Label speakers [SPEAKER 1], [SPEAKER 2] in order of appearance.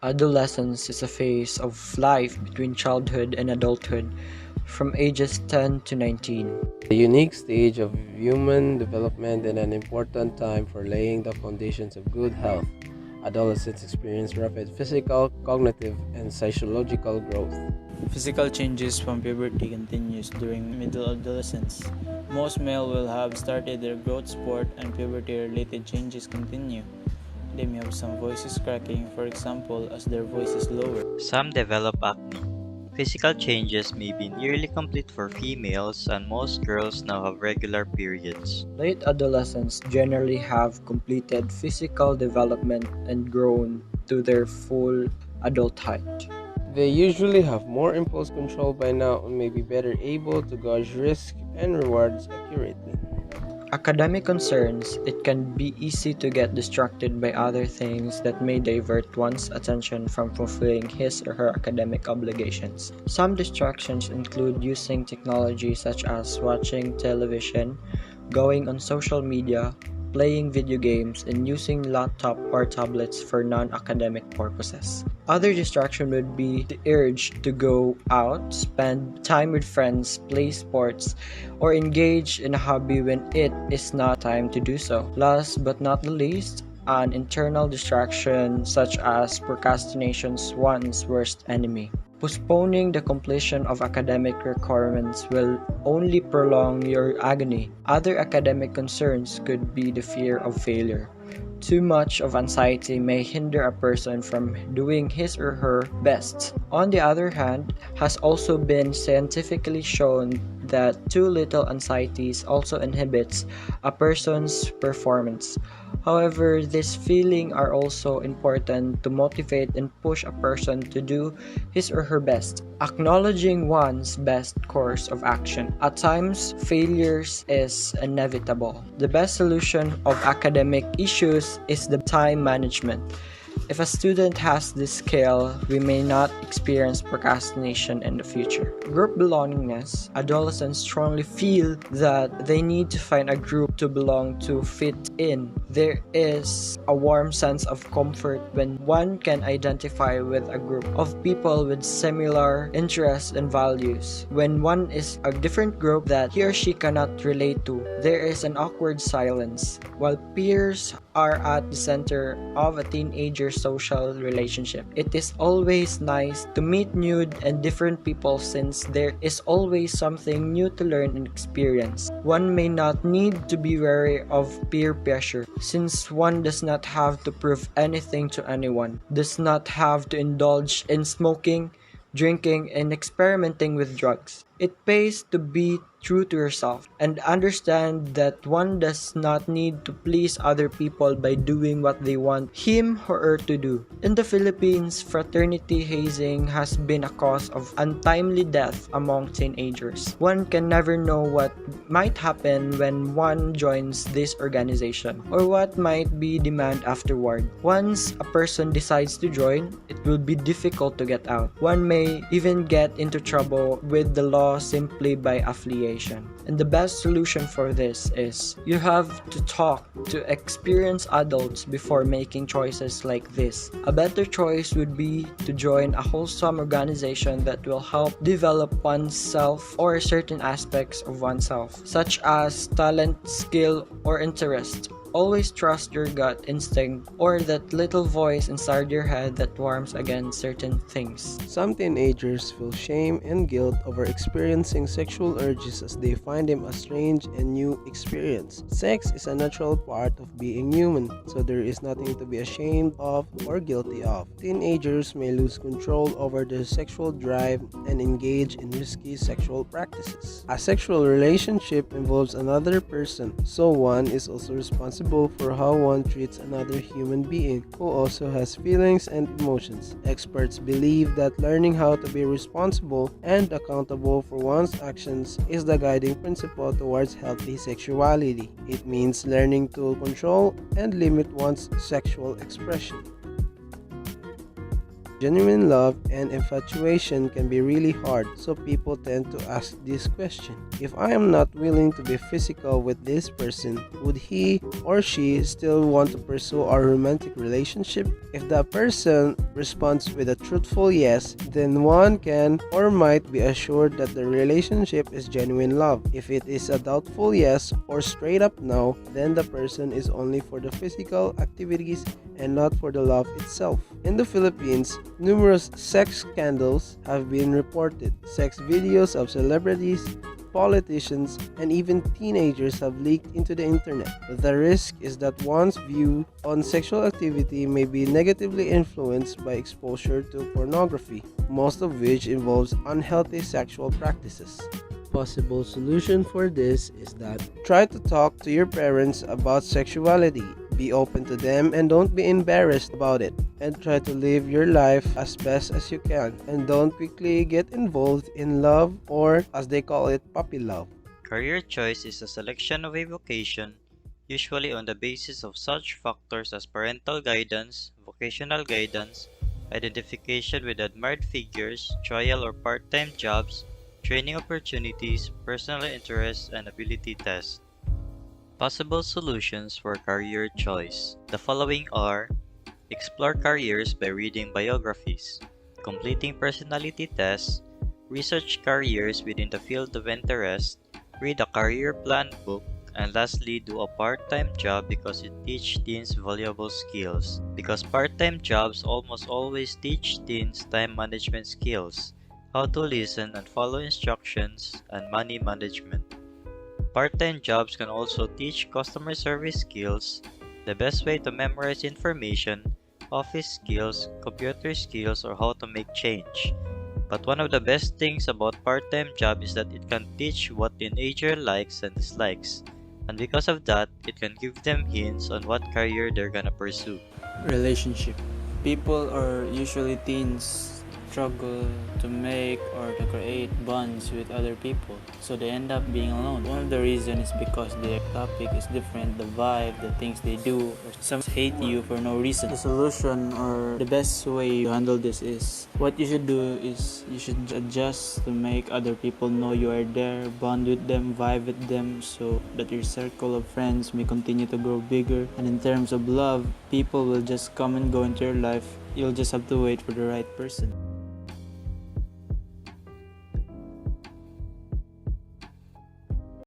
[SPEAKER 1] Adolescence is a phase of life between childhood and adulthood, from ages 10 to 19.
[SPEAKER 2] A unique stage of human development and an important time for laying the foundations of good health. Adolescents experience rapid physical, cognitive, and psychological growth.
[SPEAKER 3] Physical changes from puberty continues during middle adolescence. Most male will have started their growth spurt and puberty-related changes continue. They may have some voices cracking, for example, as their voice is lower.
[SPEAKER 4] Some develop acne. Physical changes may be nearly complete for females, and most girls now have regular periods.
[SPEAKER 1] Late adolescents generally have completed physical development and grown to their full adult height.
[SPEAKER 2] They usually have more impulse control by now and may be better able to gauge risk and rewards accurately.
[SPEAKER 1] Academic concerns, it can be easy to get distracted by other things that may divert one's attention from fulfilling his or her academic obligations. Some distractions include using technology such as watching television, going on social media, playing video games, and using laptop or tablets for non-academic purposes. Other distraction would be the urge to go out, spend time with friends, play sports, or engage in a hobby when it is not time to do so. Last but not the least, an internal distraction such as procrastination's one's worst enemy. Postponing the completion of academic requirements will only prolong your agony. Other academic concerns could be the fear of failure. Too much of anxiety may hinder a person from doing his or her best. On the other hand, has also been scientifically shown that too little anxiety also inhibits a person's performance. However, these feelings are also important to motivate and push a person to do his or her best. Acknowledging one's best course of action. At times, failures is inevitable. The best solution of academic issues is the time management. If a student has this skill, we may not experience procrastination in the future. Group belongingness. Adolescents strongly feel that they need to find a group to belong to fit in. There is a warm sense of comfort when one can identify with a group of people with similar interests and values. When one is a different group that he or she cannot relate to, there is an awkward silence. While peers are at the center of a teenager's social relationship, it is always nice to meet new and different people since there is always something new to learn and experience. One may not need to be wary of peer pressure since one does not have to prove anything to anyone, does not have to indulge in smoking, drinking, and experimenting with drugs. It pays to be true to yourself and understand that one does not need to please other people by doing what they want him or her to do. In the Philippines, fraternity hazing has been a cause of untimely death among teenagers. One can never know what might happen when one joins this organization or what might be demand afterward. Once a person decides to join, it will be difficult to get out. One may even get into trouble with the law simply by affiliation. And the best solution for this is you have to talk to experienced adults before making choices like this. A better choice would be to join a wholesome organization that will help develop oneself or certain aspects of oneself, such as talent, skill, or interest. Always trust your gut instinct or that little voice inside your head that warns against certain things.
[SPEAKER 2] Some teenagers feel shame and guilt over experiencing sexual urges as they find them a strange and new experience. Sex is a natural part of being human, so there is nothing to be ashamed of or guilty of. Teenagers may lose control over their sexual drive and engage in risky sexual practices. A sexual relationship involves another person, so one is also responsible for how one treats another human being who also has feelings and emotions. Experts believe that learning how to be responsible and accountable for one's actions is the guiding principle towards healthy sexuality. It means learning to control and limit one's sexual expression. Genuine love and infatuation can be really hard, so people tend to ask this question. If I am not willing to be physical with this person, would he or she still want to pursue our romantic relationship? If the person responds with a truthful yes, then one can or might be assured that the relationship is genuine love. If it is a doubtful yes or straight up no, then the person is only for the physical activities and not for the love itself. In the Philippines, numerous sex scandals have been reported. Sex videos of celebrities, politicians, and even teenagers have leaked into the internet. The risk is that one's view on sexual activity may be negatively influenced by exposure to pornography, most of which involves unhealthy sexual practices. Possible solution for this is that try to talk to your parents about sexuality. Be open to them and don't be embarrassed about it. And try to live your life as best as you can. And don't quickly get involved in love or, as they call it, puppy love.
[SPEAKER 4] Career choice is a selection of a vocation, usually on the basis of such factors as parental guidance, vocational guidance, identification with admired figures, trial or part-time jobs, training opportunities, personal interests, and ability tests. Possible solutions for career choice. The following are: explore careers by reading biographies, completing personality tests, research careers within the field of interest, read a career plan book, and lastly, do a part-time job because it teaches teens valuable skills. Because part-time jobs almost always teach teens time management skills, how to listen and follow instructions, and money management. Part-time jobs can also teach customer service skills, the best way to memorize information, office skills, computer skills, or how to make change. But one of the best things about part-time job is that it can teach what teenager likes and dislikes. And because of that, it can give them hints on what career they're gonna pursue.
[SPEAKER 3] Relationship. People or usually teens struggle to make or to create bonds with other people, so they end up being alone. One of the reasons is because their topic is different, the vibe, the things they do, or some hate you for no reason. The solution or the best way to handle this is what you should do is you should adjust to make other people know you are there, bond with them, vibe with them, so that your circle of friends may continue to grow bigger. And in terms of love, people will just come and go into your life. You'll just have to wait for the right person.